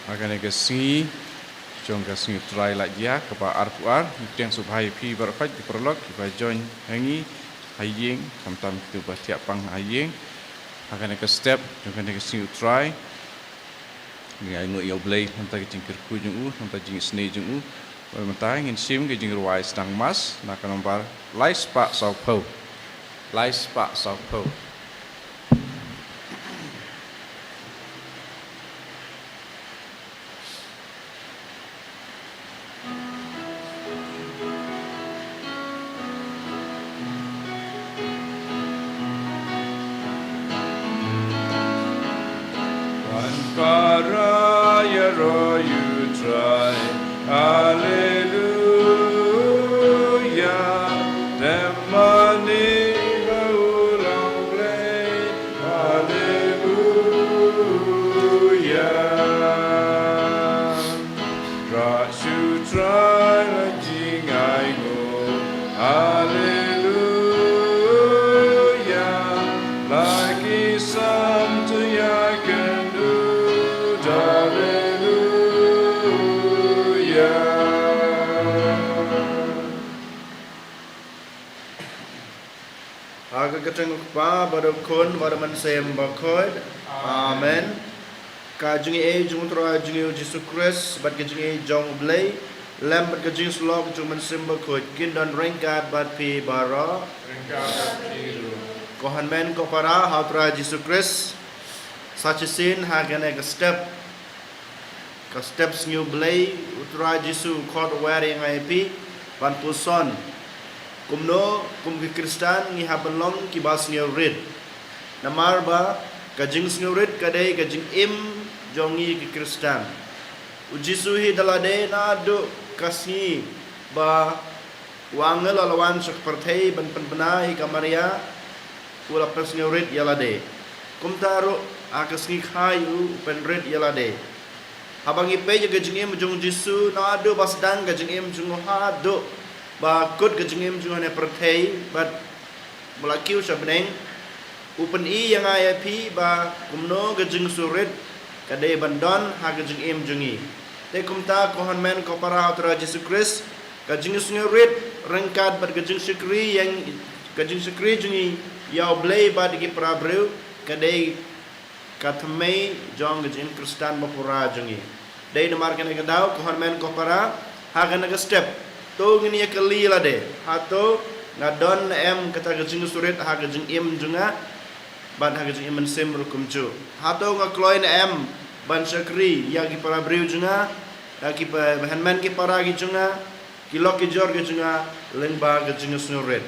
Akan negasi jong kasi try la dia kepa arkuar yang subhai pi berfaj di prolog kepa join hangi haying tam tu tiap pang haying akan negas step jong kan negasi try ni ai ngo yo blay hanta ke jingkir ku jong hanta jing sne jong mentai ngin sim ke jing ruai stang mas nak nomor lais pak sau po Para ya ro you try hallelujah demani ulang play hallelujah right you try jing I go hallelujah like is something I can do. Aga kateng pa barakon waraman sayam bakod. Amen. Kajungi e jung tra jungi Jesus Christ bat kajungi jong blay lam bat kajungi slog jung man sim bakod kin don ringkat bat pi bara kohan men ko para how tra Jesus Christ such a sin hagan ek step ka steps new blay utra Jesus khot wearing IP ban puson kumno kum ki Kristan ngi habalong ki bas ngi rid namar ba kajing ngi rid kadai kajing im jongi ki Kristan ujisu hi dalade na do kasni ba wangel lawan sak partai ban penbenai kamaria ula pas ngi rid yalade kum taro akas ngi khayu pen rid yalade habang ipe kajing im jong jisu na do basdang kajing im jong ha do ba kut kejengim jungan pertai bat melakiu sabneng upen I yang IP ba kumno kejeng surit kadai bandon ha kejengim jungi te kumta kohan men ko para utra Jesus Christ kejeng surit rengkat bat kejeng sekri yang kejeng sekri jungi yau blay ba digi prabreu kadai katmei jong kejeng Kristan bapura jungi dai namar kan kadau kohan men ko para ha kan step to ngini kali lade hato ngadon em kata kejing surit ha kejing im junga ban ha kejing im sem rukum ju hato ngakloin em ban sakri ya ki para breu junga ya ki hanman ki para ki junga ki lok ki jor ki junga lengba kejing surit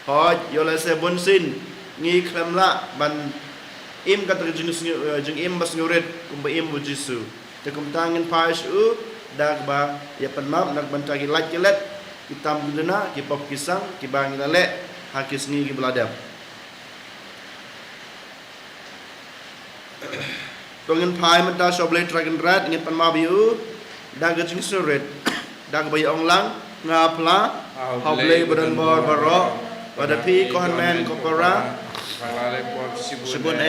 hoj yole se bonsin ngi klamla ban im kata kejing jing im bas ngurit kumba im bujisu te kum tangin pais dag ba ya penmap nak bantagi lak kelet hitam gudena ki pop kisang ki bang lale hakis ni ki beladap tongen pai menta soble dragon rat ngin penmap yu dag jing surit dag ba ong lang ngapla hoble badan bor barok pada pi kohan men kopara sebut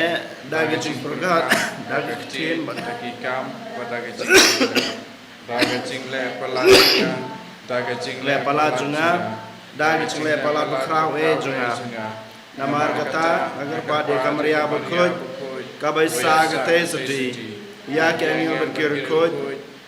dag jing pergat dag kecil bantagi kam bantagi daga jingle pala junga daga jingle pala bakrau junga namar kata agar pada kamaria berkut kabai sa kate seti ya ke angin berkir kut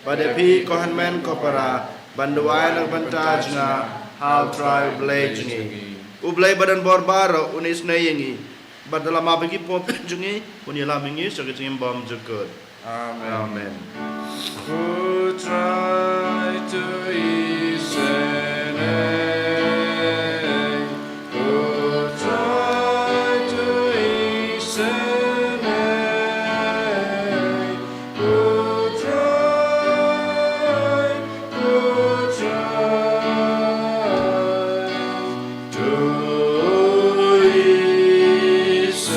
pada pi kohan men kopara banduai nak banta junga how try blay jungi ublay badan borbaro unis nayengi badala mabagi pop jungi unila mingi sakit bom jukut amen. Who try to ease who try to ease who try to ease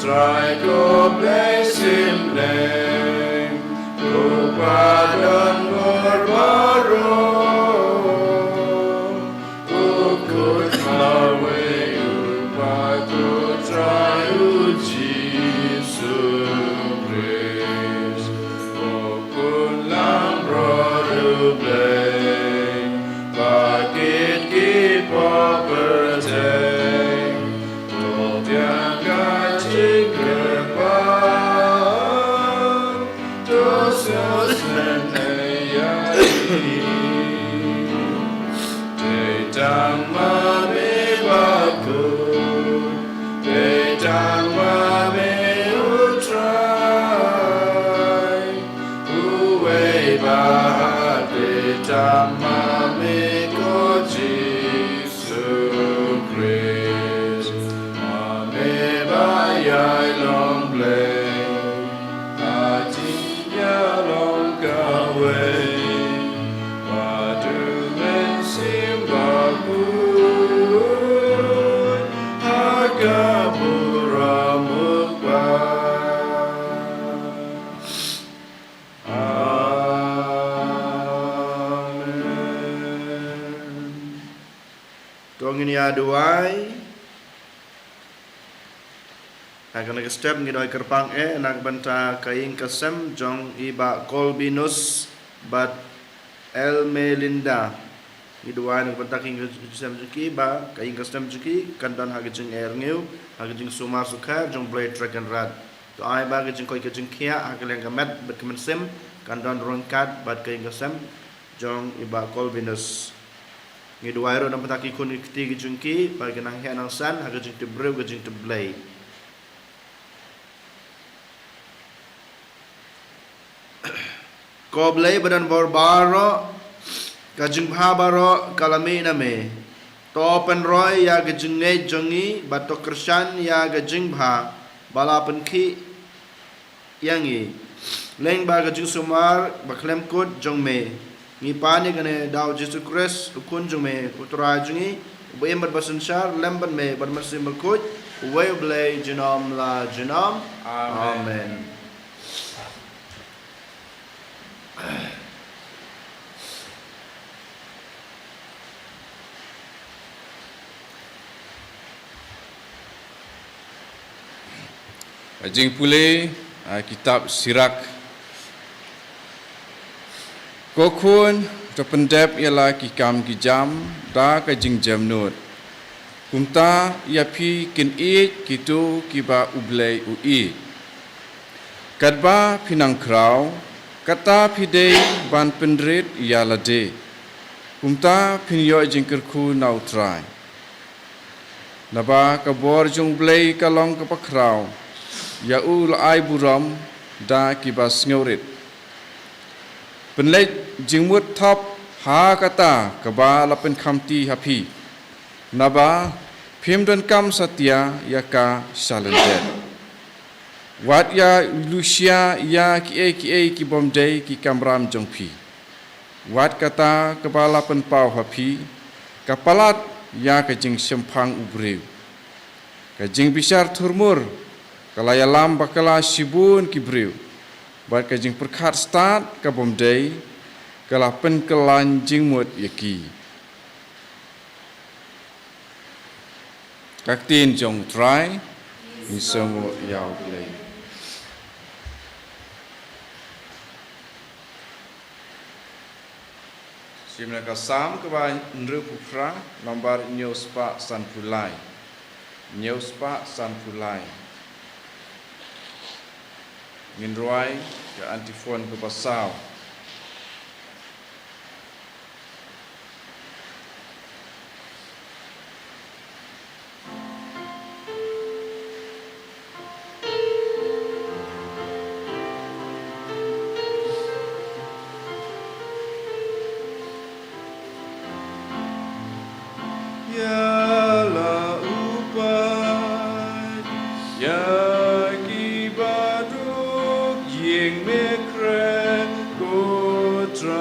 try ko blessing ko padon berbaro ukut mawe upatu try Jesus Christ ukut lambro blame bakit kipo berteng yang kacik kepal dosa senayai Tetang mame baku Tetang mame utrai Uwe bahat Tetang mame ko Jesus Christ Bayai long play, hatinya long gawe, padu mensimbakun, harga murah mukbang. Amen. Tuang ini aduai. Akan nak step ngidoi kerpang nak banta kain kasem jong iba kolbinus bat el melinda ngidoi nak banta kain kasem juki ba kain kasem juki kandan hagajing erngeu hagajing sumar sukar jong blade dragon rad to ai ba hagajing koi hagajing kia hagaleng kamet bat kemensem kandan rongkat bat kain kasem jong iba kolbinus ngidoi ro nak banta kain kun ikti gajungki ba kenang he nang san hagajing to brew hagajing to blade Koblay badan borbaro kajing bhabaro kalami name topen roy ya gajing nge jongi bato kershan ya gajing bha balapan ki yangi leng ba gajing sumar baklem kut jong me ngipani gane daw Jesus Christ ukun jong me utra jongi ubayem bat basanshar lemban me bat masim kut uwe blay jinom la jinom amen. Ajing pule kitab Sirak kokun terpendap ialah kikam kijam da kajing jamnut kumta iapi kin it kitu kiba ublay ui kadba pinang krau kata pidei ban pendrit ialade kumta pinyo jingkerku nautrai naba kabor jung blay kalong kapakrau ya ul ai buram da kibas ngaurit penlej jingmut top ha kata kaba lapen kamti hapi naba pimdan kam satya yaka shalenden wat ya Lucia ya ki bomdai ki kamram jongpi wat kata kepala penpau hapi kapalat ya kajing sempang ubreu kajing bisar turmur kalaya lam bakala sibun ki breu bat kajing perkat start ka bomdai kala penkelan jingmut yaki kaktin jong try ni semua yau play Simna kasam keba nru pupra nomor nyospa sanpulai. Nyospa sanpulai. Nginruai ke antifon ke pasau. Yalah upai ya kibaduk yeng mekre kotrai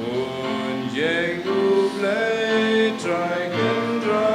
un yeng ublay trai kendra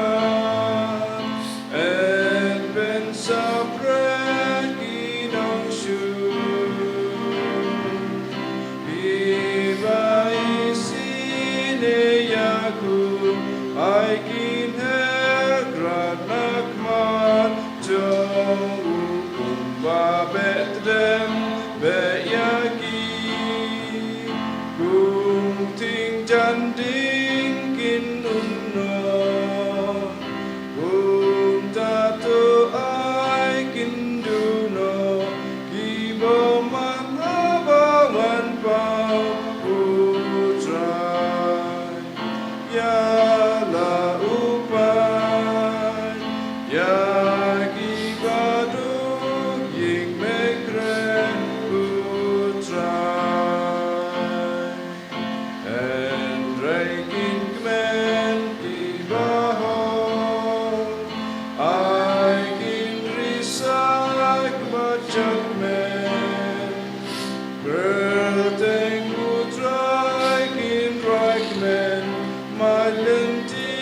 Gerteng utrai kin reichen malenti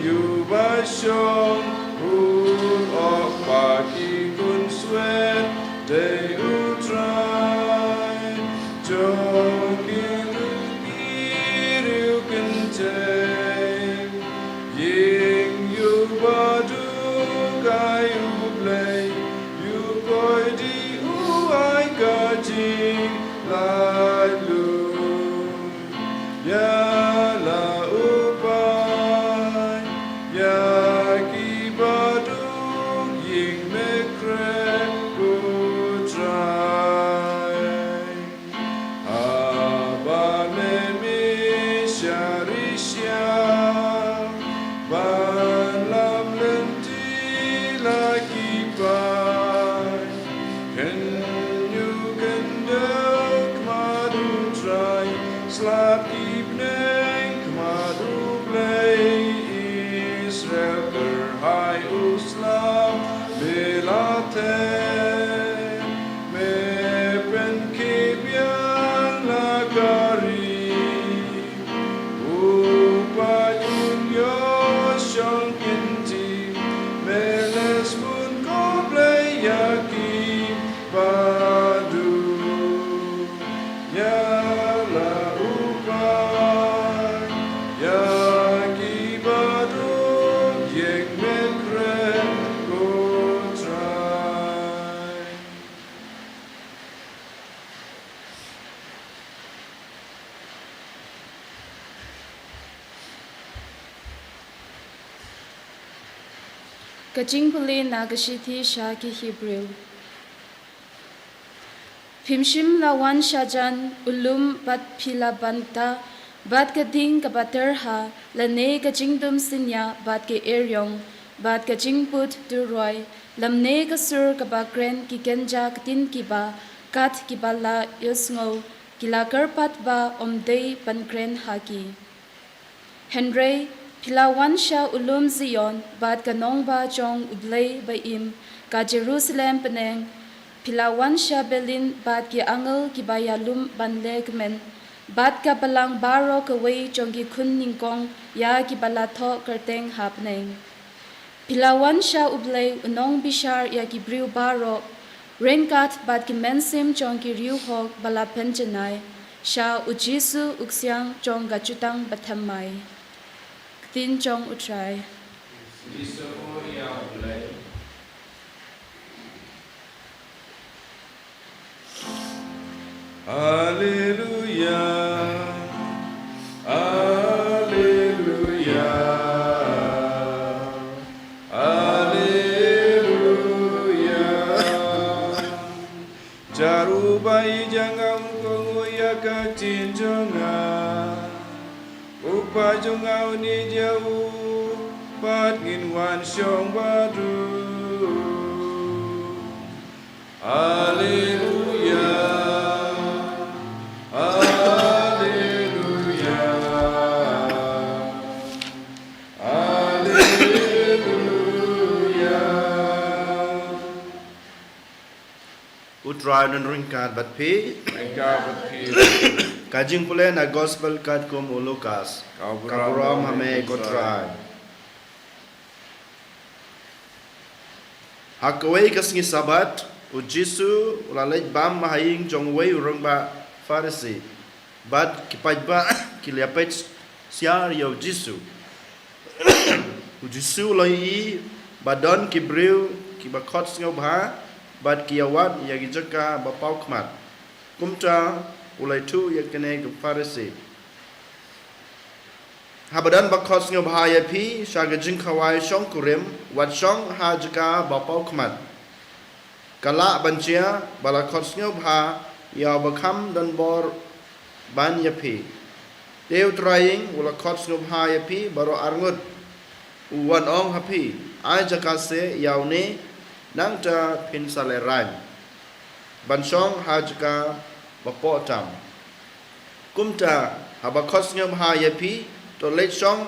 Jubashon auch baki kun swen de utrai Jong kiru kenteng Ying yu badu kai u play yu koi di u ai ka jing lai lu ya la upai ya ki badu ying me kre ku trai aba me mi sharisha ban lam lenti la ki bai can you can do kmadu try slap evening kmadu play Israel ker hai uslam belate me pen kibyan lagari upayun yo shong kinti meles mun ko play yaki badu ya la upay yaki badu yeng mekre ko try Kajing puli nagashithi shaki Hebrew. Pimshim lawan shajan ulum bat pila banta bat kading kabaterha lane kajing dum sinya bat ke eryong bat kajing put duroy lamne kasur kabakren ki kenja katin kiba kat kibala yusngo kilakar pat ba omdei pankren haki. Henry Pilawan sha ulum Zion bat kanong ba jong ublay ba im ka Jerusalem peneng Pilawan sha Berlin bat ki angel ki bayalum banlegmen bat ka balang baro kaway jong ki kun ningkong ya ki balatho kerteng hapneng Pilawan sha ublay unong bishar ya ki briu baro renkat bat ki mensim jong ki riu hok bala penjenay sha ujisu uksyang jong gachutang bathamay Tin Jong Utrai. Hallelujah, Hallelujah, Hallelujah. Jarubai jangan kongoya katin jonga. Upa jungau ni jauh pat ngin wan syong badu Haleluya Haleluya Haleluya Utrai dan ringkat bat pi Engkau berkir Kajing pule na gospel kat kum Lukas. Kaburam hame kotrai. Hakawai kasngi sabat ujisu ulalej bam mahaying jongwei urang ba Farisi. Bad kipaj ba kiliapet siar yo jisu. Ujisu loi badon kibriu kibakot sngau bha bad kiawat yagi jaka bapau kmat. Kumta ulai tu yang kena ke Farisi. Habadan bakos ngau bahaya pi syaga jing kawai syong kurim wat syong ha jika bapau kmat. Kala bancia bala kos ngau bah ya bakam dan bor ban ya pi. Deu trying ula kos ngau bahaya pi baru arngut uwan ong hapi. Ai jaka se yaune nang ta pin saleran. Ban syong ha jika bapo tam kumta habakos ngam ha yapi to lech song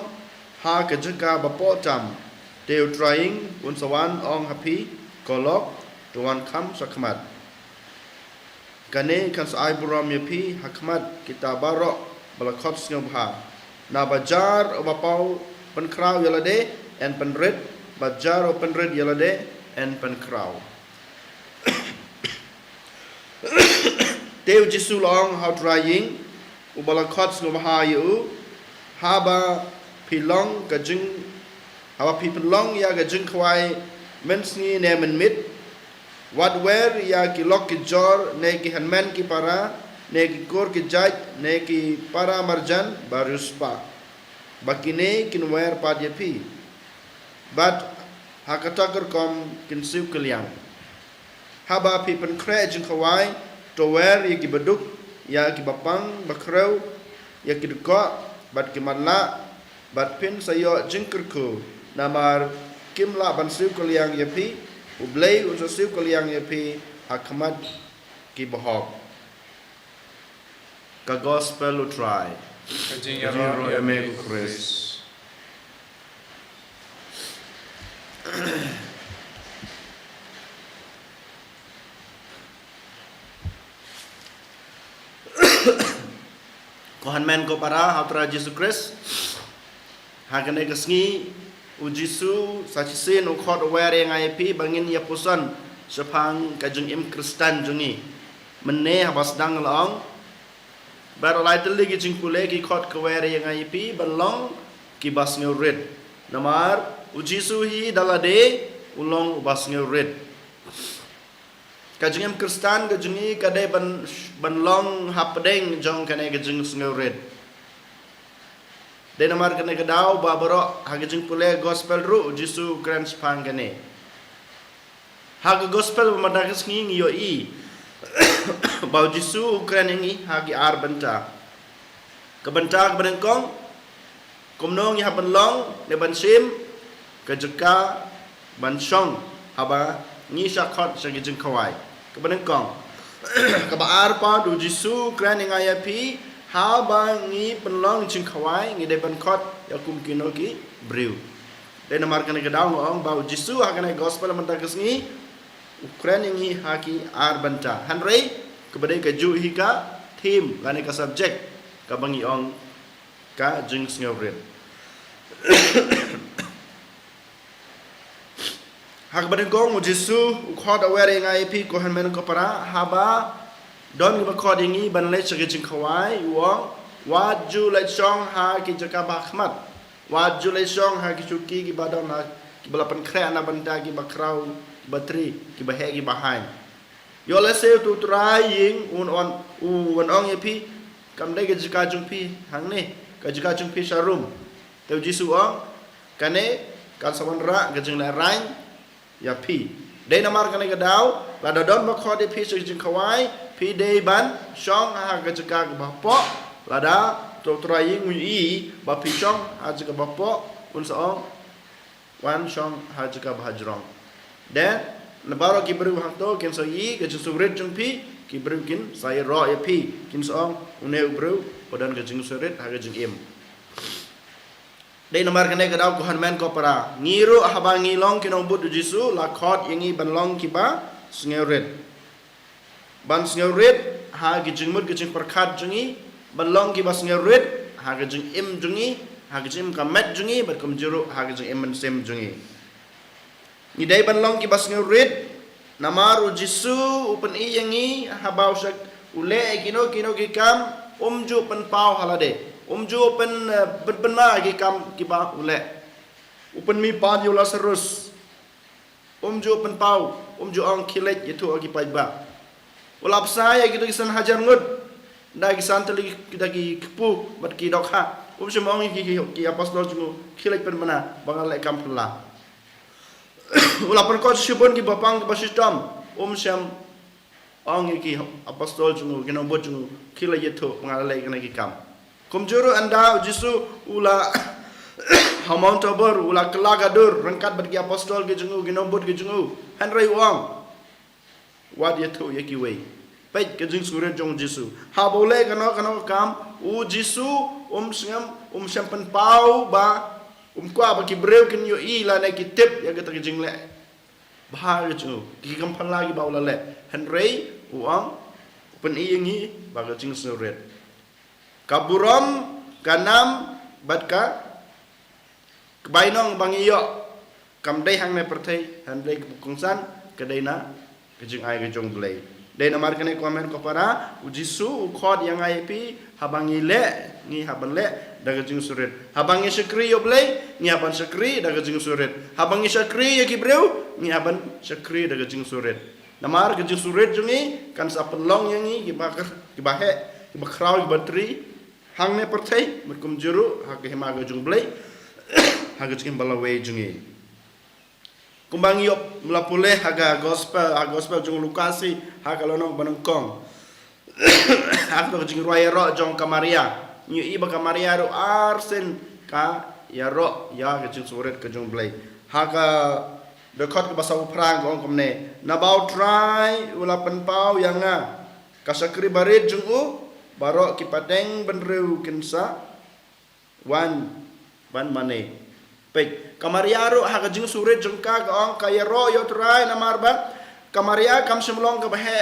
ha ke jaka bapo tam teu trying un sawan ong happy kolok tuan kam sakmat kane kan sai buram yapi hakmat kita barok balakot ngabha na bajar obapau penkraw yalade en penred bajar o penred yalade en penkraw teu jisu long how trying ubalakot ngabha yu haba pilong kajing haba pilong ya kajing kwai mensni ne menmit Wadwer ya ki lok ki jor ne ki hanman ki para ne ki kor ki jaj ne ki para marjan baruspa bakine kinwer padyapi but hakatakar kom kinsiu kaliang haba pi pen kre jing kawai to wer ya ki baduk ya ki bapang bakreu ya ki dukok bat ki manla bat pin sayo jingkerku namar kimla bansiu kaliang yapi Ublay unsur kaliang yapi hakmat ki bahok ka gospel lu try Kajing Yaro yaro eme yame Chris Kohan men ko para hatra Jesus Christ hakane kasngi Ujisu sachisin ukhot were ngai pi bangin ya pusan sepang kajung im Kristen jungi menne habas dang long bar lai teli ki jing pule ki khot ko were ngai pi balong ki bas ngeurit namar ujisu hi dalade ulong bas ngeurit kajung im Kristen kajungi kade ban long hapdeng jong kane kajung ngeurit Denamar kene kedau babaro hagijing pule gospel ru jisu kran spang kene hag gospel madagas ngi yo i bau jisu kran ngi hagi ar benta kebenta kebenengkong kumnong ya banlong ne bansim kejeka bansong haba ngi sakot sagijing kawai kebenengkong kebaar pa du jisu kran ngi api haba ngi penlong jing kawai ngi de ban khot ya kum kinoki brew de namar kan ke daung ong bau jisu hakane gospel mentakas ngi ukraine ngi haki ar banta hanrei kebade ke ju hika theme lane ka subject ka bangi ong ka jing sngovren hak bade gong jisu khot aware ngai pi ko han men ko para haba Don ni bakod ingi ban le chage jing kawai wong waju le chong ha ki jaka bakhmat waju le chong ha ki chuki ki badam ha ki balapan kre ana banta ki bakrau ki batri ki bahe ki bahain yo le se tu try ying un ong yapi kam de ki jaka jung pi hang ne ka jaka jung pi sharum te jisu ong kane kan sawan ra ga jing le rain yapi de namar kane ga daw la da don bakod pi jing kawai pi day ban shong ha ga jaka ba po lada to trying wi ba pi shong ha jaka ba po un so wan shong ha jaka ba jrong then na baro ki bru ha to ken so yi ga ju suret jung pi ki bru kin sai ro ya pi kin so une bru podan ga jing suret ha ga jing im dei nomor kene ga daw ko han men ko para ngiru haba ngilong kinong bud jisu la khot yangi ban long ki ba sneuret ban sneuret ha gi jingmut gi jing perkhat jungi ban long ki bas sneuret ha gi jing im jungi ha gi jing kamet jungi bat kum juru ha gi jing im sem jungi ni dai ban long ki bas sneuret namaru jisu upen i yangi ha bau sak ule kino ki kam umju pen pau halade umju pen ma ki kam ki ba ule upen mi pa yola serus umju pen pau umju ong kilet yitu agi pai ba Ulap saya kita kisan hajar ngut, dah kisan teli kita ki kepu, ber ki dokha. Semua orang ki apostol jungu kilek pen mana, bangal lek kampla. Ulap perkot sibon ki bapang ki basistam, sem orang ki apostol jungu kena buat jungu kilek itu bangal lek kena ki kam. Kumjuru anda jisu ula hamon tabur ula kelagadur rangkat ber ki apostol ki jungu kena buat ki jungu. Henry Wang. What you to yaki way. Pet ke jing suret jong jisu. Ha boleh kano kam u jisu sem pen pau ba kwa ba ki breu kin yo i la ne ki tip ya ke jing le. Ba ju ki kam phan la ki ba la le. Henry u pen iingi baga jing snuret kaburom kanam batka kebainong bangiyo kamdai hang ne perthai handai kungsan kedaina kejing ai kejong blai dai namar kene komen ko para ujisu ukhod yang ai pi habangi le ni haban le daga jing suret habangi syakri yo blai ni haban syakri daga jing suret habangi syakri ya kibreu ni haban syakri daga jing suret namar kejing suret jungi kan sa pelong yang ni gibakar gibahe gibakrau gibatri hang ne perthai merkum juru hak hema ga jung blai haga jing balawe jungi kumbang yop melapule haga gospel jung lukasi haga lonong banengkong haga jing roya ro jong kamaria nyu iba kamaria ro arsen ka ya ro ya ga jing suret ka jung blai haga dekot ke basau prang gong komne nabau try ula penpau yang nga kasakri barit jung u barok kipadeng benreu kensa wan mane pek kamariaro haga jing suret jengka gaong kaya ro yo trai namar ba kamaria kam semlong ke bahe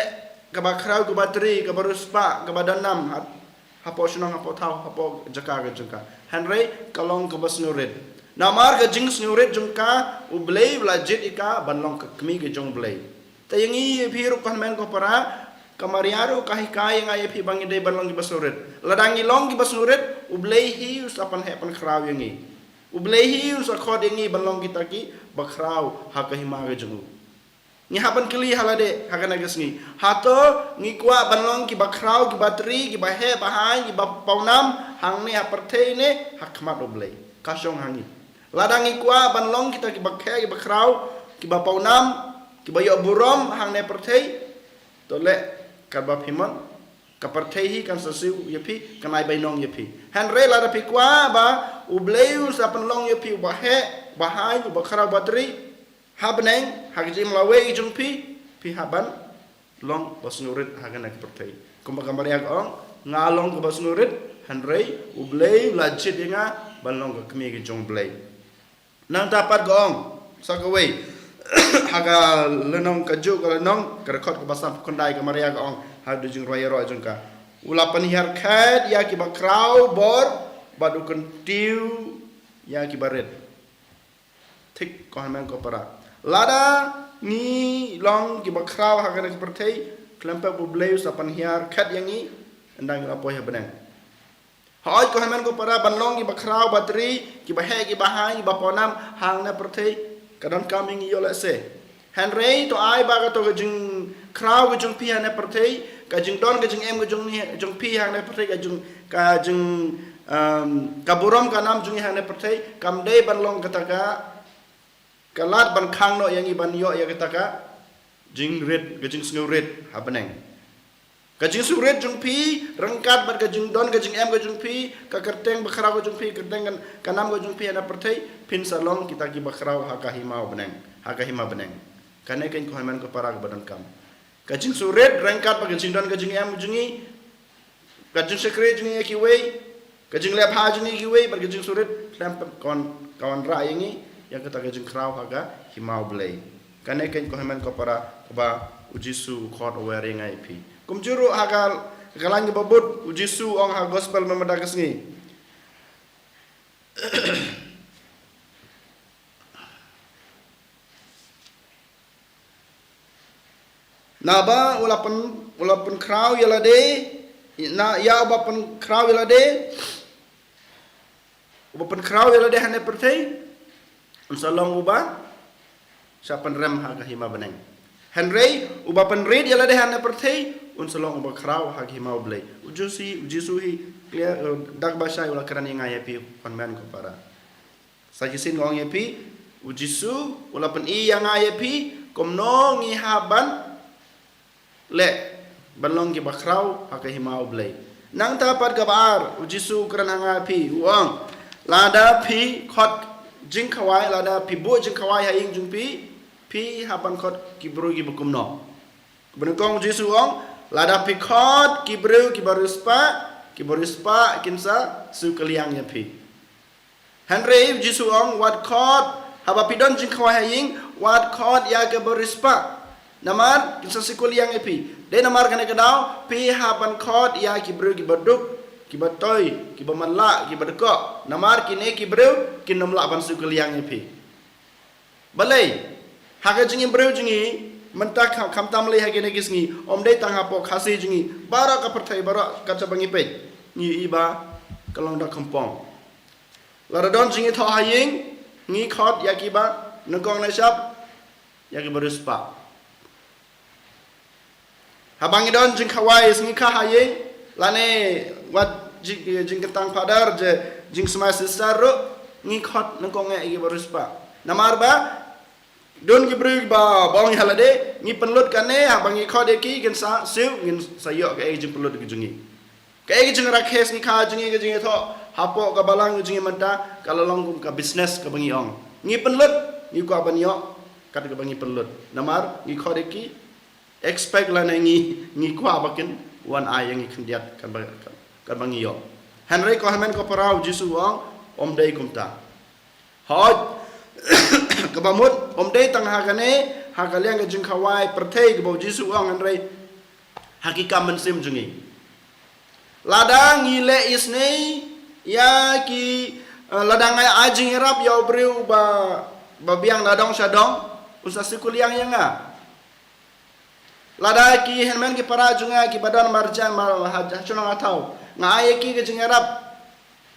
ke bakrau ke bateri ke baruspa ke badanam hapo sunong hapo tau hapo jaka ke jengka henry kalong ke basnuret namar ke jing snuret jengka ublei blajit ika banlong ke kemi ke jong blei tayangi phiru kan men ko para kamariaro kahikai ngai phi bangi dei banlong ke basnuret ladangi long ke basnuret ublei hi usapan he pan kraw yangi ublehi usa khodengi balong kita ki bakrau hakahima ga jungu ni haban kili halade hakana gasni hato ngi kwa balong ki bakrau ki batri ki bahe bahai ki paunam hangni aperte ne hakmat ublei kasong hangi ladang ngi kwa balong kita ki bakhe ki bakrau ki paunam ki bayo burom hangne pertei tole karba phimon kapartehi kan sasiu yapi kanai bainong yapi henre la pi kwa ba ubleu sa penlong yapi bahe bahai bakara batri habneng hagji mlawe jungpi pi haban long basnurit hagana kapartehi kumba kamari ong ngalong ke basnurit henre ubleu lajit nga balong ke kemi ke jong blei nang dapat gong sakawe haga lenong kaju ka lenong kerekot ke basam kondai kamari ong hadu jing roya ro jengka ulapan hiar khat ya ki bakrau bor badu kentiu ya ki baret tik ko hamen ko para lada ni long ki bakrau ha kana perthei klempe bubleu sapan hiar khat yangi endang lapo ya benang hoi ko hamen ko para banlong ki bakrau batri ki bahe ki bahai baponam hang na perthei kadon coming yo la se henry to ai ba ka to jing kraw jung pi hane perthei ka jing don ka jing em ka jung pi hane perthei ka jing kaburom ka nam jung hane perthei kam dei banlong kataka kalat ban khang no yang iban yo ya kataka jing red ka jing snow red habeneng ka jing su red jung pi rengkat ban ka jing don ka jing em ka jung pi ka kerteng bakrau ka jung pi kerteng kan nam ka jung pi hane perthei pin salong kita ki bakrau hakahima beneng hakahima beneng kane kain ko haman ko para ka badan kam kajing suret rangkat pa kajing don kajing am jungi kajing sekre jungi ki wei kajing lep ha jungi ki wei bar kajing suret lam kon kawan ra yangi yang kata kajing kraw haga himau blei kane kain ko haman ko para ba ujisu khot aware ngai pi kumjuru haga galang babut ujisu ong ha gospel memadagas ni naba ulapan kraw yalade na ya ubapan kraw yalade hane pertei unsalong uba sapan rem haga hima beneng henry ubapan red yalade hane pertei unsalong uba kraw haga hima oblei ujisuhi clear dak basai ula keran yang ayapi konmen ko para sajisin ngong yapi ujisu ulapan i yang ayapi komno ngi haban le balong ki bakrau haka himau blai nang tapat gabar ujisu kran hanga pi uang lada pi khot jing khawai lada pi bo jing khawai ha ing jung pi hapan khot ki bru ki bukum no benengkong ujisu uang lada pi khot ki bru ki baruspa kinsa su kaliang nya pi henry ujisu uang wat khot haba pi don jing khawai ha ing wat khot ya ke baruspa namar kinsa sikul yang epi de namar kan kedau pi haban khot ya ki bru ki baduk ki batoy ki bamanla ki badko namar kine ki bru kin namla ban su keliang ni pi balai haga jingi bru jingi mentak kam tam le hagene gisngi om de tang hapo khasi jingi bara ka perthai bara ka cabangi pe ni iba kalong da kampong laradon jingi tho haying ngi khot ya ki ba nagong na shop ya ki baruspa habangi don jing khawai ngi kha haying lane wat jing ketang padar je jing semai sister ro ngi khot nagong e ki baruspa namar ba don ki bru ba bong halade ngi penlut kane habangi khot e ki gen sa siu ngin sayo ka e jing penlut ki jingi ka e jing ra kes ngi kha jingi tho hapo ka balang jingi menta kalalong ka business ka bangi ong ngi penlut ngi ko banyo kat ka bangi penlut namar ngi khot e ki expect la ngi ko abakin wan ay ngi khndiat kan bangi yo Henry ko hamen ko parau jisu ong om dei kumta hoj kabamut om dei tang hagane hagaliang ga jing khawai perthei ko jisu ong Henry hakika mensim jungi ladang ile isnei ya ki ladang ay ajing rap ya breu ba biang ladang sadong usa sikuliang yanga lada ki henmen ki para junga ki badan marjan mal hajuna atau ngai ki ke jingarap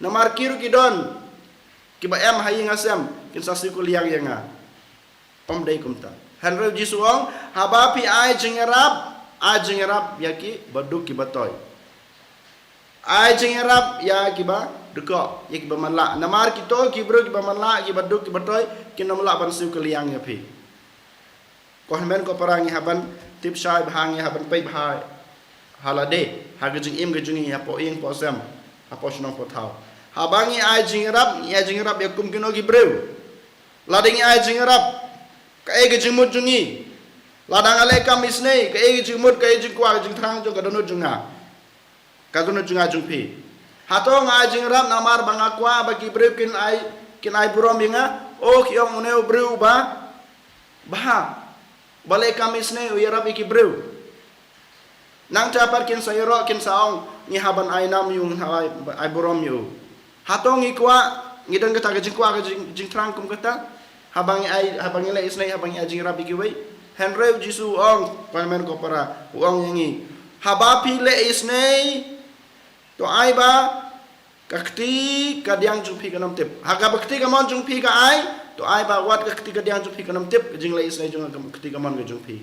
namar kiru ki don ki ba em hayi ngasem kin sasiku liang yanga om dei kumta henre jisuong habapi ai jingarap ya ki baduk ki batoy ai jingarap ya ki ba duko ya ki ba manla namar ki to ki bro ki ba manla ki baduk ki batoy kin namla ban su ki liang ya pi ko henmen ko parangi haban tip shai bhangi haban pai bhai halade hagajing im gajungi apo ing po sem apo shno po thau habangi ai jingrap ya kum kino gi brew lading ai jingrap ka e gajing mut jungi ladang ale kam isnei ka e gajing mut ka e jing kwa jing thrang jo gadonu junga kadonu junga jungpi hato ngai jingrap namar bangakwa bagi brew kin ai burom binga o kiong uneu brew ba balai kamis ne uyarap iki brew nang tapar kin sayro kin saong ni haban ai nam yung ai borom yu hatong ikwa ngidang kata gajing kwa gajing trang kum kata habang ile isnai habang ai jing rap iki wei henre jisu ong palmen ko para uang yangi habapi le isnai to ai ba kakti kadyang jumpi kanam tip haga bakti kamon jumpi ka ai to ai ba wat ka ketiga diang jumpi kanam tip jing lai isnai jung ketiga man ga jumpi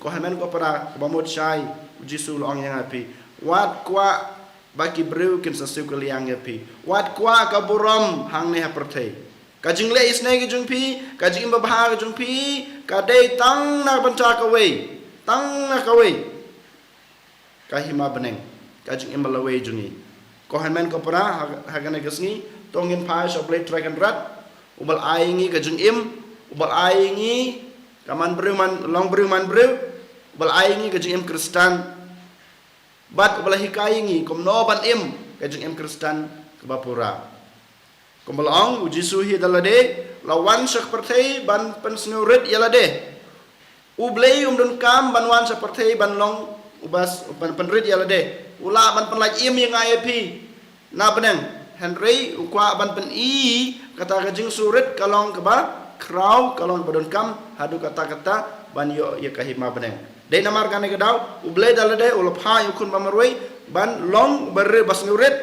ko hamen ko para ba mod shai jisu long yang api wat kwa baki brew kin sa su liang api wat kwa ka buram hang ne ha perthei ka jing lai isnai ga jumpi ka jing ba bha ga jumpi ka dei tang na bancha ka wei tang na ka wei ka hima beneng ka jing imba lawei jungi ko hamen ko para hagane gasni tongin pa so play track and rat ubal aingi ka jung im ubal aingi kaman brew man long brew man brew ubal aingi ka jung im kristan bat ubal hikaingi kom no ban im ka jung im kristan ka bapura kom balong uji suhi dalade lawan sak perthei ban pensnurit yalade ublei don kam ban wan sak perthei ban long ubas ban penrit yalade ula ban penlaj im yang IAP na beneng Henry ukwa ban pen i kata kajing surit kalong keba kraw kalong badon kam hadu kata ban yo ya kahima beneng dei namar kane kedau ublei dalade ulapha yukun bamarwei ban long berre bas nurit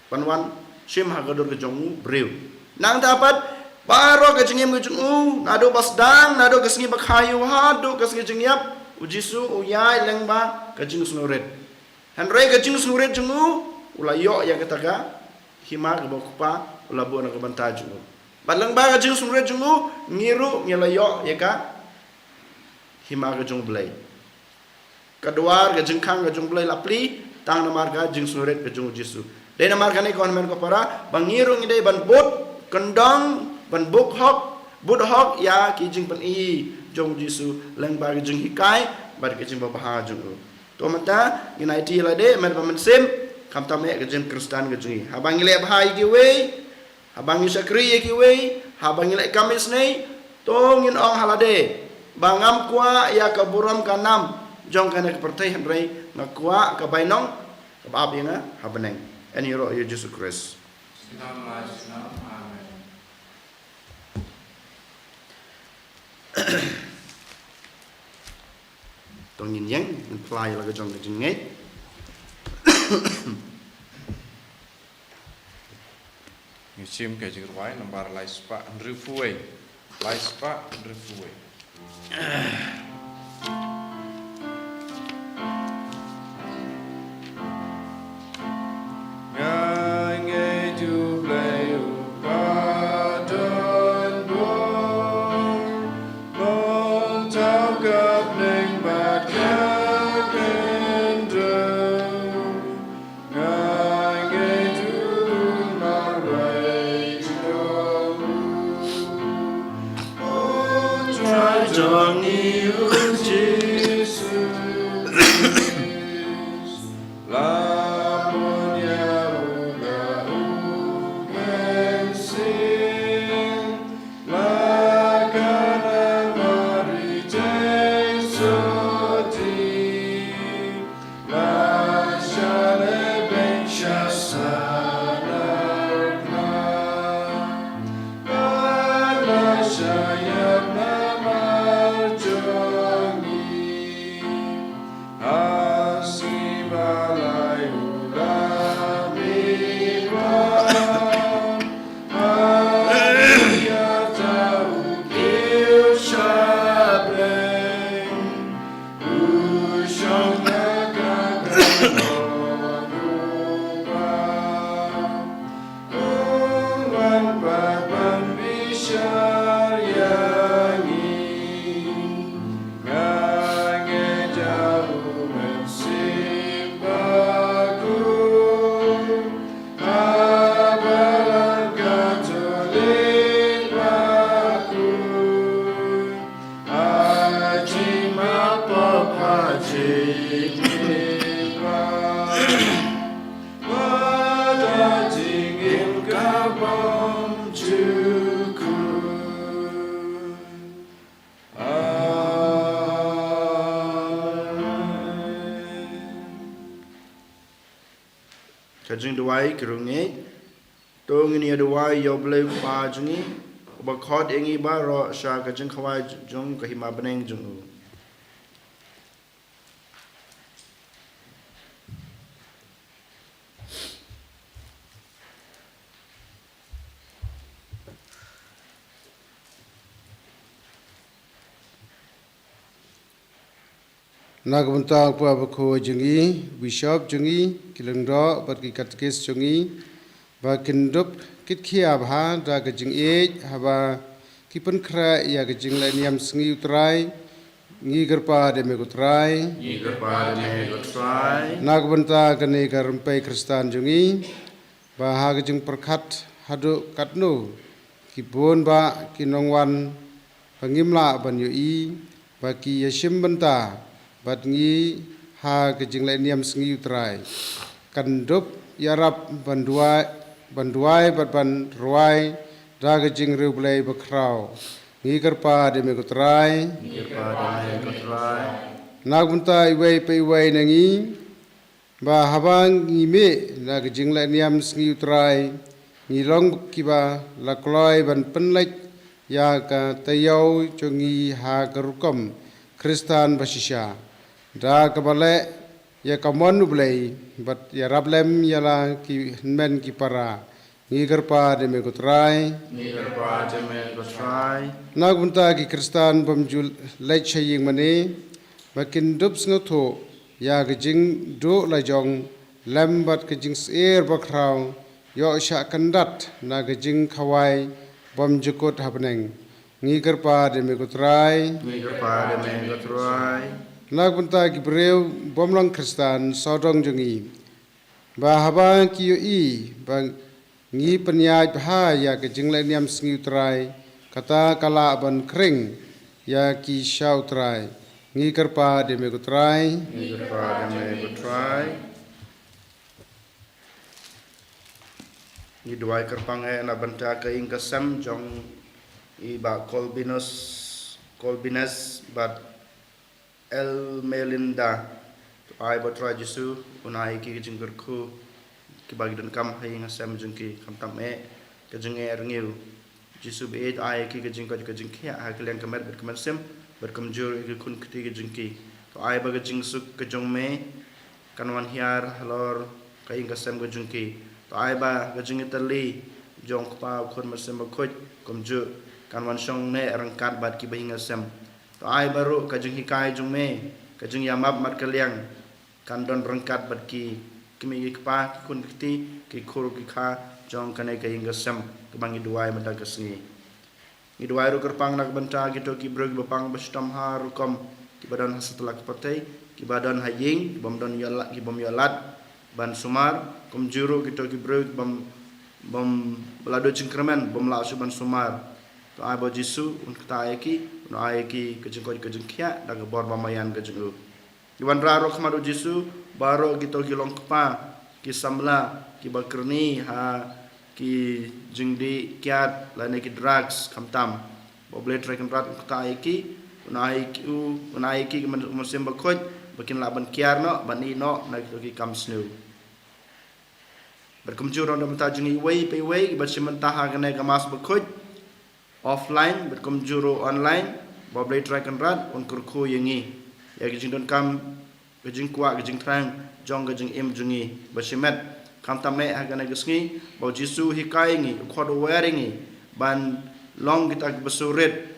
ban wan shim hagadur ke jongu brew nang dapat baro kajing im kajung nado bas dang nado kasngi bakhayu hadu kasngi jingyap ujisu uyai lengba kajing sunurit Henry kajing sunurit jungu ulayo yang kataga hima ke bokupa ulabu na kabanta jungu balang ba kajing sunurit jungu ngiru ngelayo ya ka hima ke jung blai kedua kajing kang ke jung blai lapli tang na marga jing sunurit ke jung jisu dei na marga ni kon men ko para bangiru ngidei ban bot kendang ban buk hok ya ki jing pen i jung jisu leng ba ke jing hikai ba ke jing ba baha jungu to mata united lade men pamen sim kam tame ke jing kristan ke jungi habang ile bahai ki we habang sakri ki we habang ile kamis nei to ngin ong halade bangam kwa ya kaburam kanam jong kana ka pertai rai ngakwa ka bainong ka ab inga habeneng en yoro Jesus Christ Amen. tong yin yang apply la ka jong ka jing ngai Ngi chim ke jing wai lambar lai spa nrifuwe. Lai spa nrifuwe. Ngai ngai tu play upadon bo. Mong tau gap ning bat kapendo. Ngai ngai tu marwai try jong you Jesus la monya uga umensin la kana mari jesoti la shale ben shasanarna la shayabna Kajing duai kerungi tong ini duai yo bleu pa jungi ba khod engi ba ro sha kajing khawai jung ka hima beneng jung Nagbuntang pa bako jungi, bishop jungi, kilengdo, bat ki katkes jungi, ba kindup kit kia bha, da gajing haba kipen kra ya gajing la niam sengi utrai, ngi gerpa de me utrai, Nagbunta kane garumpai kristan jungi, ba ha gajing perkat hadu katnu, kibun ba kinongwan pangimla ban yui, ba ki yashim benta, bat ngi ha gajing lai niam sengi utrai kandup yarap banduai bat ban ruai da gajing rublai bakrau ngi karpa de me utrai nagunta iwai pe iwai nangi ba habang ngi me na gajing lai niam sengi utrai ngi long kiba lakloi ban penlek ya ka tayau chungi ha garukom kristan basisha da kabale ya kamon ublei bat ya rablem ya la ki men ki para ngigar pa de me gutrai nagunta ki kristan bamjul lech chaying mane bakin dups ngotho ya gijing do la jong lem bat gijing er bakrau yo sha kandat na gijing khawai bamjukot hapneng ngigar pa de me gutrai Nagunta ki breu bomlang kristan sodong jungi ba haba ki i ba ngi penyaj bha ya ke jingle niam sengi utrai kata kala ban kring ya ki shautrai ngi karpa de me gutrai ni duai karpang na banta ka ing kasam jong i ba kolbinas bat El Melinda ai batra Jesu unai ki jing ku ki bagi dan kam hai ngasam jing ki kam tam ke jing ngiu Jesu be ai ki jing ko jing ki ha kalian kamer ber kamer sem ber kamjur ki kun ki jing ki to ai bagi jing suk ke jong me kanwan hiar halor kai ngasam ke jing ki to ai ba ke jing terli jong pa kun masem khoj kamjur kanwan song ne rangkat bat ki bahinga sem to ai baru ka jing hikai jong me ka jing yamap mat kaliang kan don rangkat bat ki kimi ki pa ki kun kiti ki khur ki kha jong kane ka hinga sem ke bangi duai mata kesni ni duai ru kerpang nak benta gitu ki brog bapang bestam har kom ki badan setelah kepatai ki badan haying bom don yalat ki bom yalat ban sumar kom juru gitu ki brog bom belado cingkremen bom la su ban sumar to ai bo Jesu un kta ki no ai ki ke jing ko ke jing khia dag bor bamayan ke jing Iwan raro kemadu Jesu baro gitu gilong kepa ki samla ki bakrni ha ki jingdi kiat lane ki drugs kamtam boble trekan rat ka ki unai ki musim bakoj bakin laban kiar no bani no na gitu ki kam snu berkumjur on mata jingi wei pe wei ba simenta ha kene kamas bakoj offline berkumjur online boble trekan rat un kurku yangi ya gijing don kam gijing kwa gijing trang jong gijing im jungi basimet kam tame agana gisngi bo Jesu hikai ngi khod wearingi ban long kita basurit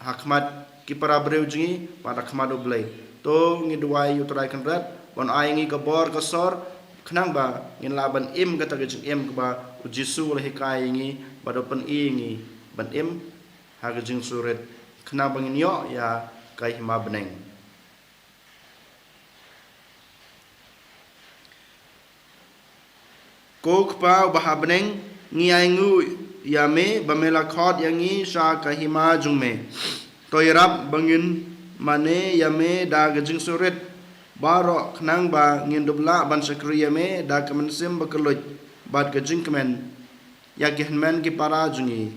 hakmat ki para breu jungi pada khmado blai to ngi duai utrai kan rat bon ai ngi ka bor ka sor khnang ba ngin laban im kata gijing im ba Jesu le hikai ngi bado pen i ngi ban im ha gijing surit khna bangin yo ya kai hima beneng Kok pa bahabneng ngiaingu yame bamela khot yangi sha kahima jungme toyrap bangin mane yame da gajing surit baro khnang ba ngin dubla ban sakri yame da kamansim bakeloj bad gajing kemen yakihnmen ki para jungi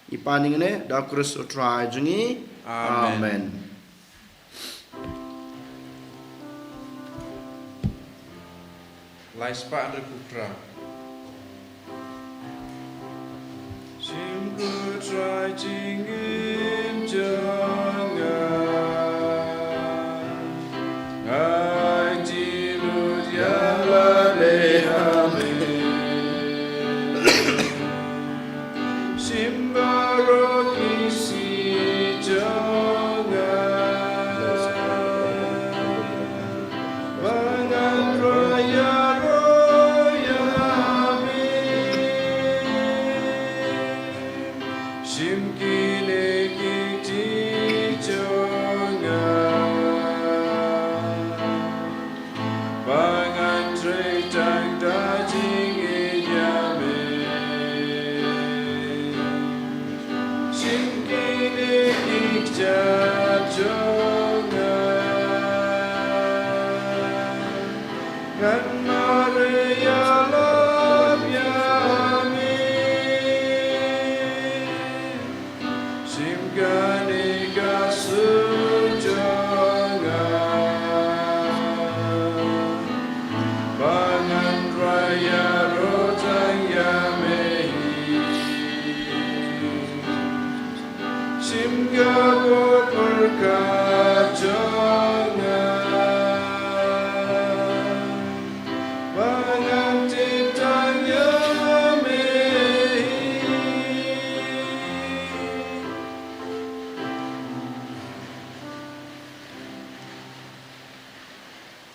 ipaningne da krus utrai jungi amen Laispa Andre Putra Simku try jingin jangan Ngai jilut yang lalehame Simbaro kisi jangan Bangan raya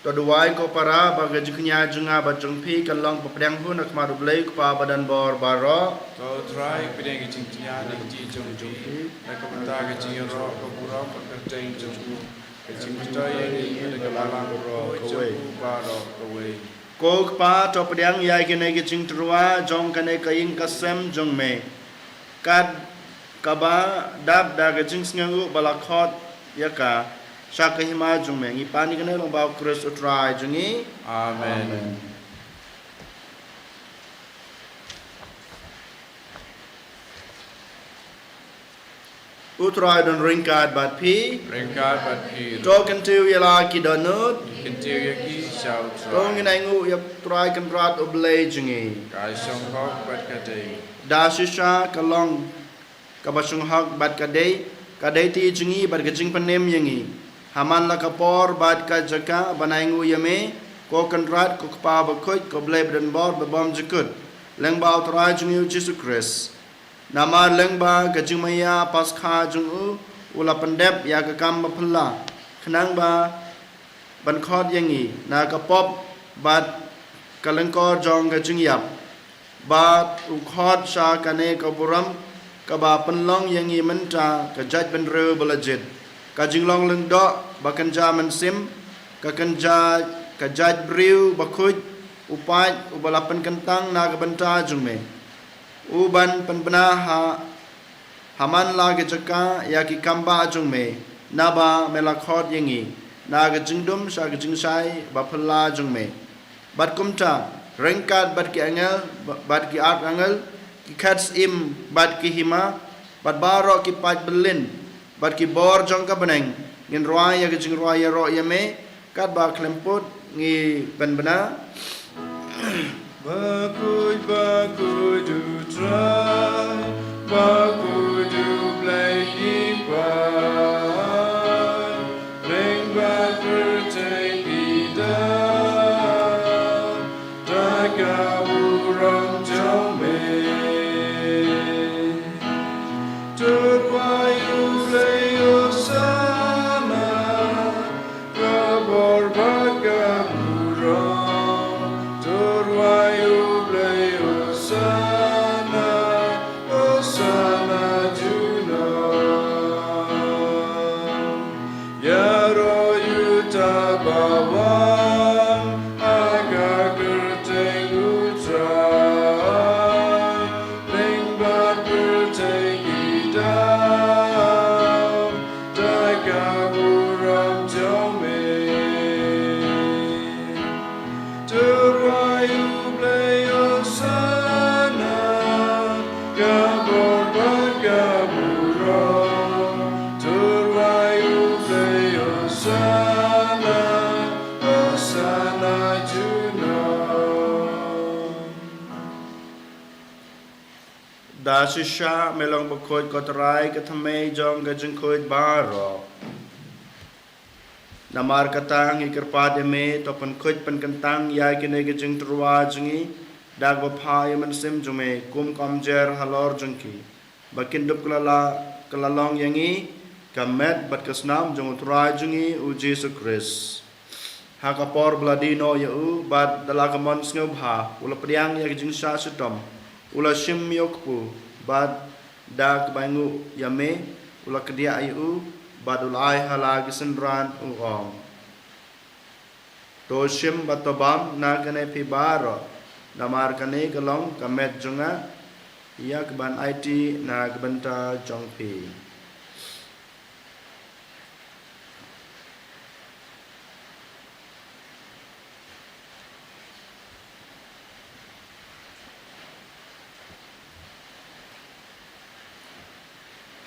Toduai ko para baga jiknya junga bajung pi kalong papriang hu nak maru blai ko pa badan bor baro to try pideng jing tia ni ji jong ji nak kata ke jing ro ko buro ko teng jong ke jing sta ye ni de kala ro ko we baro ko we ko pa to papriang ya ke ne ke jing trua jong kane kaing kasem jong me kad kaba dab da ke jing sngu balakhot ya ka Shakahima jungme ngi pani kene long bau krus utrai jungi amen Kutra dan ringkat bat pi. Ringkat bat pi. Token tu yala ki donut. Kentiu yaki shau Tong trai. in aingu yap try kan rat oblay jengi. Kai song kok bat kadai. Da shisha kalong kabasung hak bat kadai. Kadai ti jengi bat gajing panem yengi. Haman la kapor bat ka jaka banaingu yame. Ko kan rat ko kpa bakut ko blay badan bor babam jekut. Leng ba try jengi Jesus Christ. Nama leng ba gajing maya paskha jengu. Ula pendep ya kakam bapala. Kenang ba ban khot yangi na ka pop bat kalengkor jong ga jingyap bat u khot sha kane ka buram ka ba panlong yangi menta ka jaj ban re balajit ka jinglong leng do ba kanja man sim ka kanja ka jaj briu ba khuj upat u balapan kentang na ka banta jungme u ban panbana ha haman la ga jaka ya ki kamba jungme na ba mela khot yangi na ga jingdum sha ga jingsai ba phalla jungme bat kumta rengkat bat ki angel bat ki art angel ki khats im bat ki hima bat baro ki pat belin bat ki bor jong ka beneng ngin roya ga jing roya ro yame kat ba klemput ngi ben bena Bakuj du try. Bakuj du play kipai. Ring bat berteng bidang. Daga urang jome. Terwayu leyo sana. Kabor baga urang. Terwayu leyo sana. Osana juno. Yaro yuta bawang agak gerteng utrai lengbat berteng hidam daga buram jome terwayu bleyo sana gabor baga buram terwayu bleyo sana osana juno. da shisha melong bakut ko trai ka thame jong ga jing khoi baro namar katang ikerpade me to pan khoj pan kantang ya kine ga jing turwa jingi dag ba phai man sim jume kum kam jer halor jungki bakin dup kalalong yangi kamet bat kasnam jong trai jingi u Jesus Christ hakapor bladino ya u bat dalagamon sngob ha ula priang ya jing sha sutom ula shim yokpu bat dag bangu yame ula kedia ayu bat ulai halag sendran ong to shim batobam na kane pi baro namar kane kalong kamet junga yak ban IT na gbanta jongpi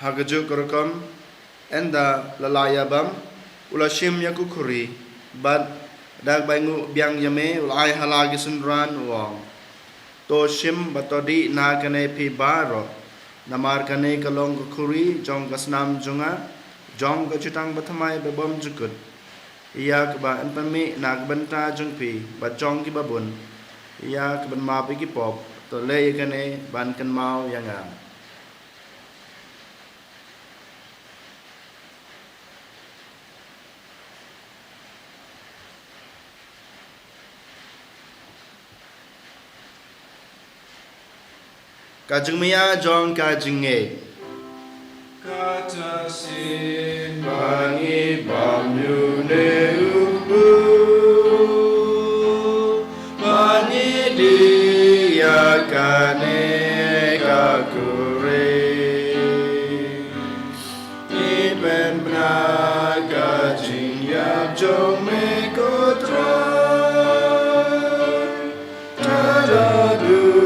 hagaju korokam enda lalayabam ula shim yakukuri bat dag bangu biang yame ulai halagi sendran uang to shim batodi na kane pi baro namar kane kalong kukuri jong kasnam junga jong ka chutang bathamai babam jukut iya ba empami nak benta jungpi ba jong ki babun iya ban ma pi ki pop to le kane ban kan mau yanga kajingmia jong kajinge Kata sin bangi bamyune upu Mani dia kane kakure Iben benaga jing yap jong me kotra Tadadu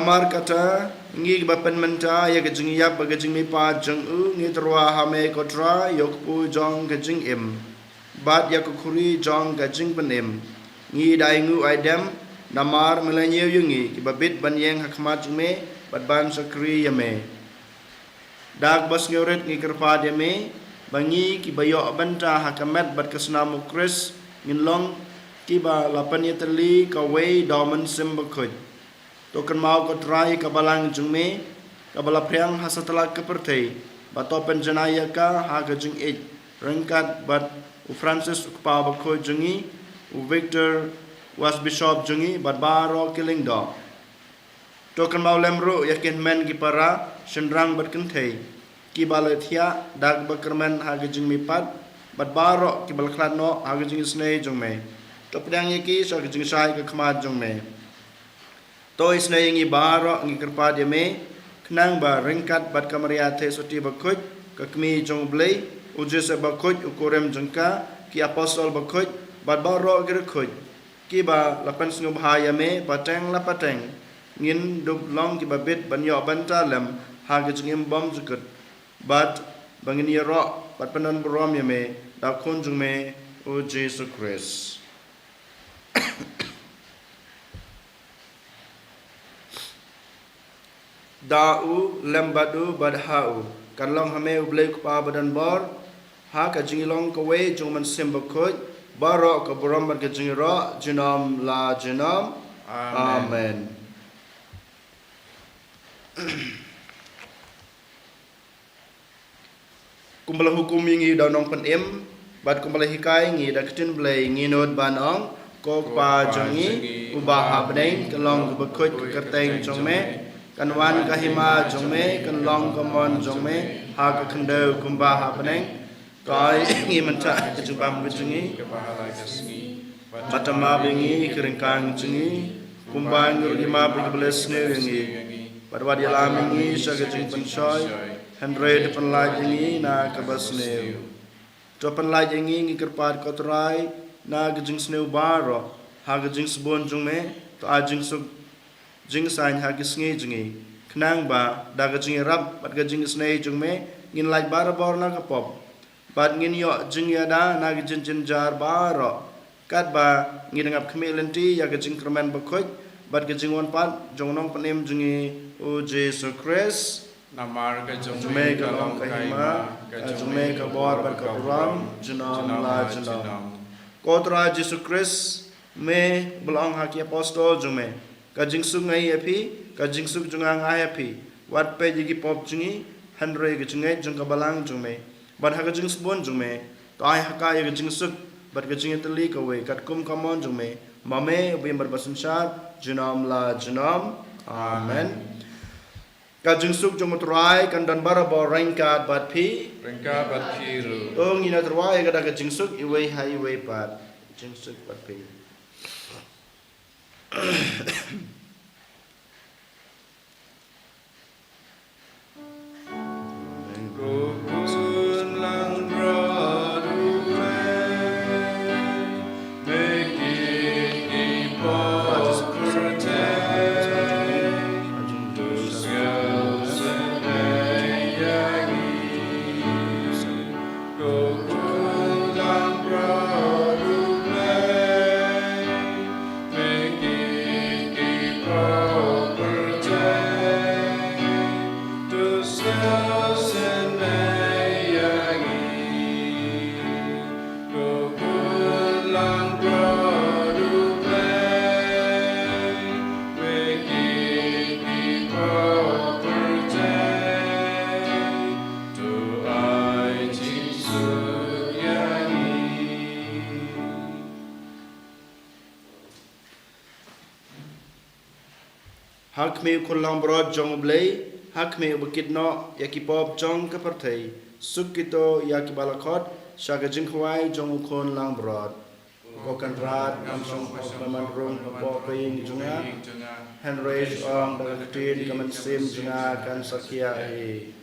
Damar kata ngi bapen menta ya kejing yap bagajing mi pa jeng ngi terwa hame kotra yok pu jong kejing im bat ya kukuri jong kejing penim ngi daingu aidem damar melanyew yungi ki babit banyeng hakmat me bat ban sakri yame dag bas ngeuret ngi kerpa yame bangi ki bayo banta hakamet bat kesnam kris ngin long ki ba lapan yeteli kawei domen simbakut token mau ko trai kabalang jungme kabala priang hasatala kepertei bato penjenaya ka ha gajing it rengkat bat u Francis pa bako jungi u Victor was bishop jungi bat baro killing do token mau lemru yakin men gipara sendrang bat kentei ki balathia dag bakermen ha gajing mipat bat baro ki balkladno ha gajing snei jungme to priang yaki so gajing sai ka khmat jungme to isna yangi baro ngi kerpa dia me knang ba ringkat bat kamaria the soti bakut kakmi jong blei ujese bakut ukurem jengka ki apostol bakut bat baro gerkut ki ba lapan snu bahaya me pateng la pateng ngin dub long ki babit banyo bantalem ha gejingim bom jukut bat bangin yero bat panan brom ya me da kunjung me o Jesus Christ da'u lembadu badha'u kanlong hame ublei kupa badan bor ha ka jingilong kawe jungman simbakut baro ka borom ka jingiro jinom la jinom amen kumbala hukum ngi dawnong penim bat kumbala hikai ngi da ketin blei ngi nod banong ko pa jungi ubah abneng kalong bakut kerteng jongme kan wan kahima jongme kan long kamon jongme ha ka khande kumba ha peneng kai ngi menta kejubam kejungi matama bingi keringkang jungi kumba ngurima bibles ne ngi padwad yalam ngi sagajing pensoy Henry depan laj ngi na kabasne to pan laj ngi kerpat kotrai na gejing sneu baro ha gejing sebon jongme to ajing suk jing sain ha gisngi jingi knang ba da gajing rap bat gajing snei jungme ngin laj bar bor na kapop bat ngin yo jing ya da na gajing jin jar baro kat ba ngin ngap khmelenti ya gajing kermen bakoj bat gajing wan pat jongnong panem jingi o Jesus Christ namar ka jungme ka long kahima jungme ka bor bat ka ram jinam la jinam kotra Jesus Christ me belong haki apostol jungme kajing sungai api kajing suk jungang api wat pe jigi pop jungi handre gijungai jung kabalang jungme bat ha kajing spon jungme tai haka ya kajing suk bat kajing teli kawe kat kum kamon jungme mame bi berbasunsyat junam la junam amen kajing suk jung utrai kan dan barabo rengkat bat pi rengka bat kiru ina terwai kada kajing suk iwe hai iwe pat kajing suk bat pi Rukun lang beraduwe Bikin ipot kerteng Tusgal sedayangi Rukun lang beraduwe Bikin ipot kerteng Tusgal hak me kulang brod jong blei hak me bukit no yakipop jong kepertei sukito yakibalakot shaga jingkhwai jong kon lang brod kokan rat namsong paman rum po ping junga Henry ong dagtin kaman sim junga kan sakia e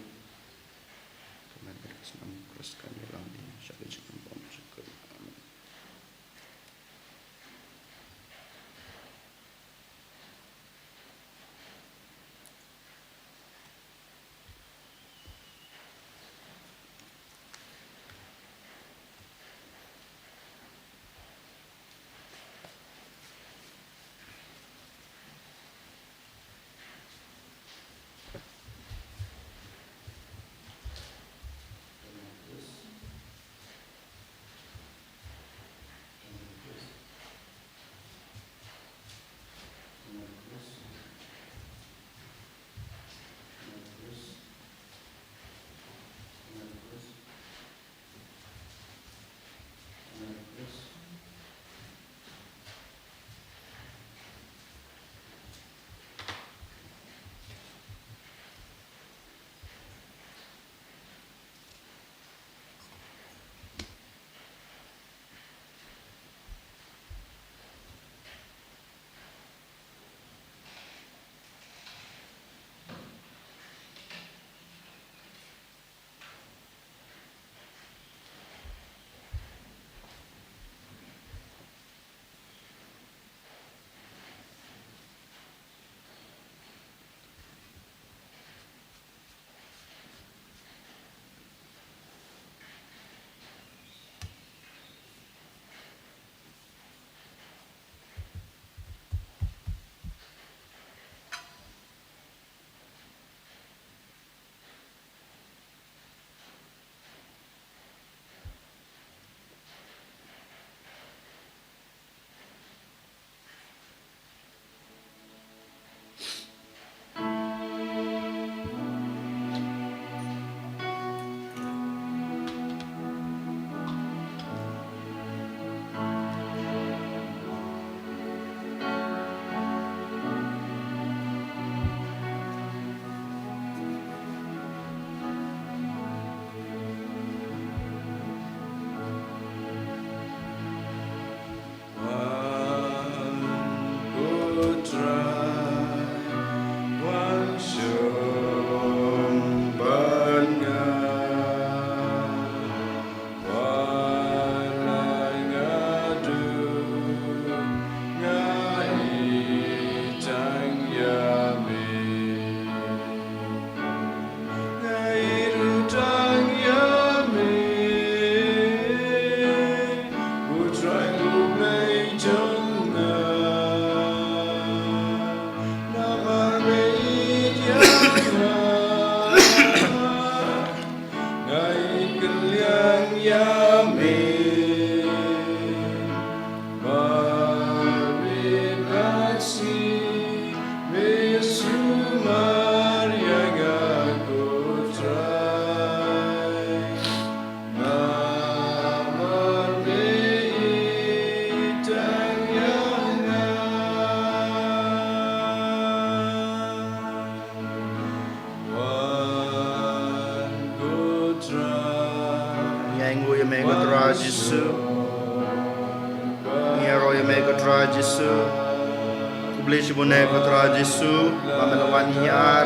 Ngô ya me Putra Yesu, ngero ya me Putra Yesu, kubli shibune Putra Yesu, pamelawan yar,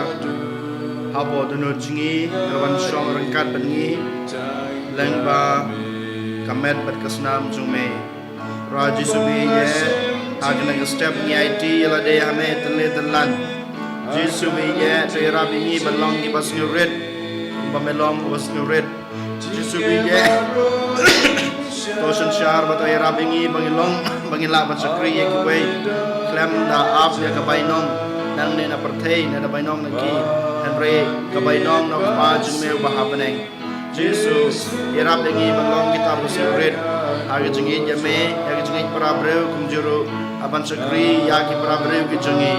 hapo dunu jingi, melawan shong rengkat bengi, lengba kamet bat kesnam jume, Putra Yesu biye, agak step nyaiti yala de hame tele telan, Yesu biye tera bingi belong di pas ngurit, pamelong pas ngurit. Yesu biye tosan syar batai rabingi bangila bansakri yang kuai klem da ap ya kabainong nang ne na pertei na da bainong naki Henry kabainong na pa jume bahabaneng Yesu ya rabingi banglong kita bersurit agi jengi jame agi jengi para breu kumjuru abansakri ya ki para breu ki jengi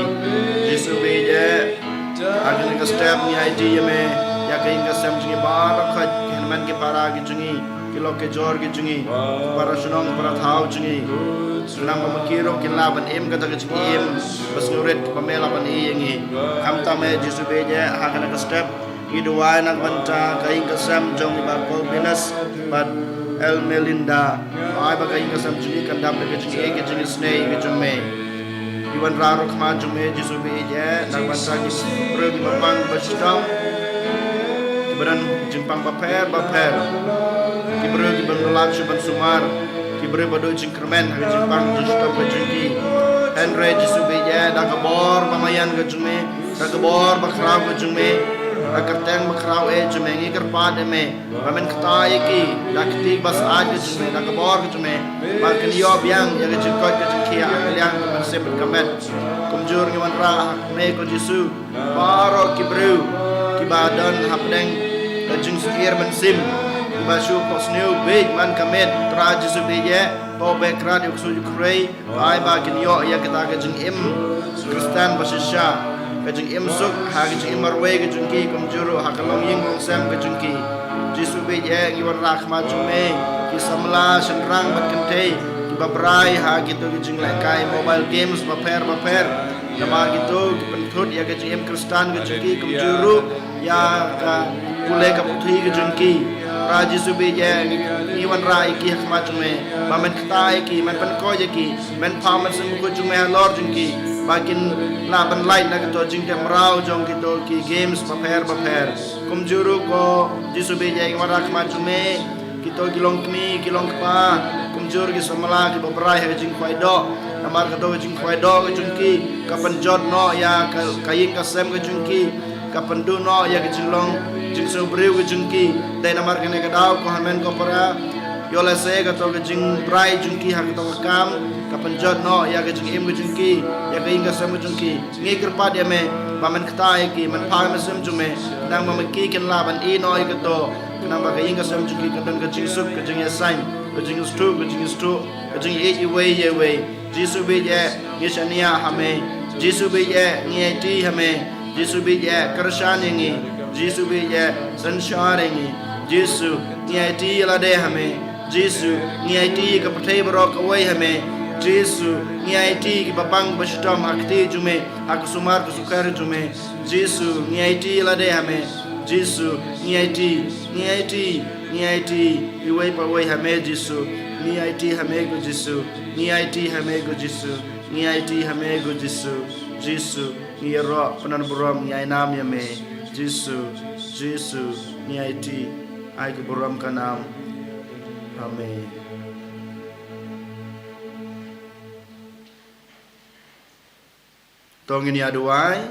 Yesu biye agi ne step ni ID jame ya kain ka sem jengi bar khat man ke para ki jungi kilo ke jor ki jungi para sunong para thau jungi sunang pamakiro ki laban em ka ta ki em bas nguret pamela pan iengi kam ta me Yesu beje hakana ka step idua nak banta kain ka sam jong ba ko binas but El Melinda ai ba kain ka sam jungi kan dam ke jungi snei ki jumme iwan raro khma jumme Yesu beje nak banta ki pro ki mapang bastam Kiberan jempang baper Kiberan kiberan syuban sumar Kiberan bado jengkermen Hari jempang jengstop jengki Henry jisubiya Dakabor pamayan ke jume Dakabor bakraw ke jume Dakarteng bakraw jume Ngikar pade me Pamen ketay ki Dakti bas ad ke jume Dakabor ke jume Balkan yob yang Yaga jengkot ke jengki Akaliang Bersebut kamet Kumjur ngiwan ra Me ko jisu Baro kibru Kibadan hapdeng Jeng sekir mensim Bashu posneu bej man kamet Tra Yesu beje To bekra di uksu yukrei Ai bakin yo ya kita kejeng im Kristan basisya Kejeng im suk Ha kejeng im marwe kejeng ki Kumjuru ha kalong ying sem kejeng ki Yesu beje Ngiwan rakhma jume Ki samla senrang bat kentei Ki babrai ha gitu kejeng lekai Mobile games baper Nama gitu Ki pentut ya kejeng im Kristan kejeng ki Kumjuru Ya ka Kulai ka putri ke jengki Raji subi je Iwan rai ki hakmat jume Mamen ketai ki Men penko je ki Men paman sembuku jume halor jengki Bakin laban light na kito jengki merau jong kito ki games baper Kumjuru ko Jisubi je iwan hakmat jume Kito kilong kmi kilong kpa Kumjur ki samala ki babrai ha jeng kwaido Namar kato jeng kwaido ke jengki Kapan jod no ya kayin kasem ke jengki Kapan du no ya ke jenglong jing so breu ke jengki dai namar kene ke dau ko hamen ko para yola se ka to ke jing brai jengki ha to kam kapan jod no ya ke jing im ke jengki ya ke inga sam jengki ngi kerpa dia me bamen ktai ki man pa me sem jume dang ma ki ken laban I no ke to kenapa ke inga sam jengki kan ke jing suk ke jing yasain ke jing stu ke jing ye we Jesu be je yeshania hame Jesu be je ngi ti hame Yesu bija kershan ini, Yesu bija sanshar ini, Yesu niati lade hame, Yesu niati kepercayaan berok away hame, Yesu niati kebapang bersama akti jume, aku sumar kesukar jume, Yesu niati lade hame, Yesu niati, iway paway hame Yesu, niati hame go Yesu, niati hame go Yesu. ngai ti hame go Jisu ngi ro penan buram ngai nam yame Jisu ngai ti ai go buram kanam amen. Tong ini aduai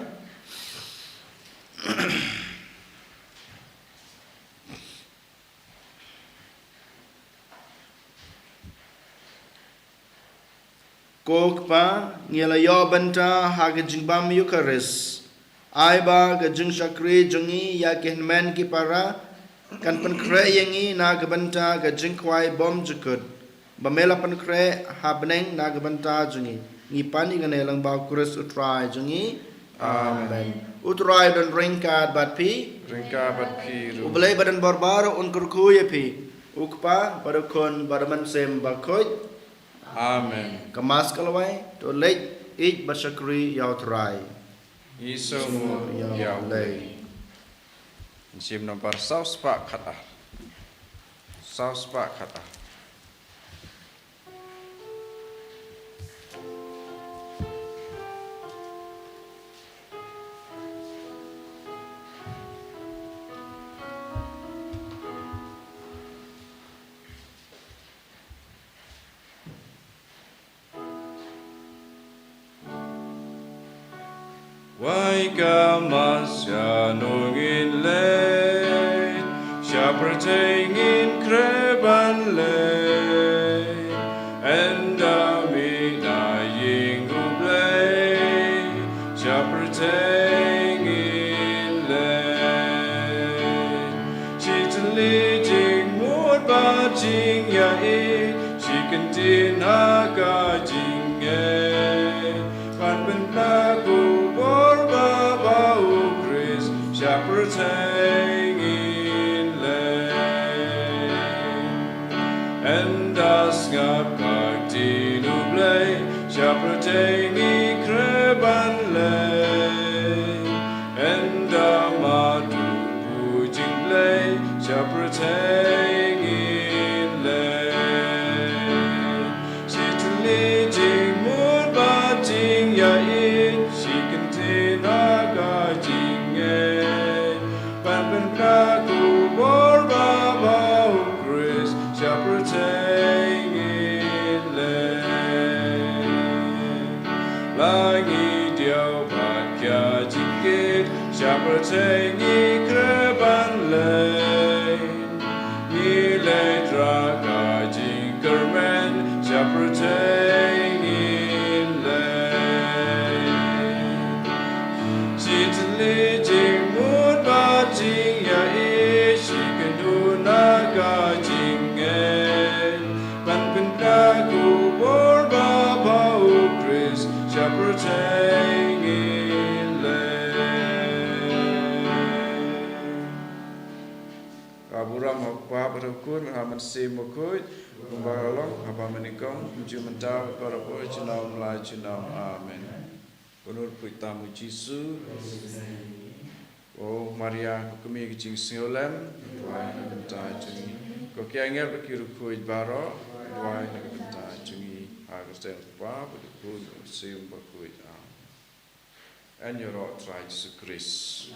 kok pa ngela yo banta haga jingbam Eucharis ai ba ga jing sakri jungi ya ken men ki para kan pen kre yangi na ga banta ga jing kwai bom jukut ba mela pen kre habneng na ga banta jungi ngi pani ga nelang ba kuris utrai jungi amen utrai dan ringkat bat pi ru ublai badan barbaro un kurku ye pi ukpa badakon badaman sem bakoj amen kemas kalawai to lej ik basyakri yaw trai isomu ya lej sim nomor saus pak kata Wai kamasya nungin lei, syapertengin kreban lei, enda mina ying ublei, syapertengin lei. Chitli jing mut ba jing ya e, shikantin haka jing e, pan ben lagu Syapertengin lei endas ngapag tinublay syapertengi kreban lei enda madu pujing lei syapertengin lei sitli jing mut bating yain shikantin aga jing Lagu berbau Chris syapertengin lei Langi diau bakya jingkit syapertengi kreban lei Nilai draka jingkermen syapertengin lei Sitli jingmut bating syapertengin lei kaburam apa berukun haman simukut kumbalong apa menikong menuju mentau para boy jenau melai jenau amen penur pitamu Jisu oh Maria kami kecing singolem doa nak bentai jengi kau kianger berkirukut baro doa nak bentai jengi harus terpa berukun sim berkut and your Lord, Jesus Christ.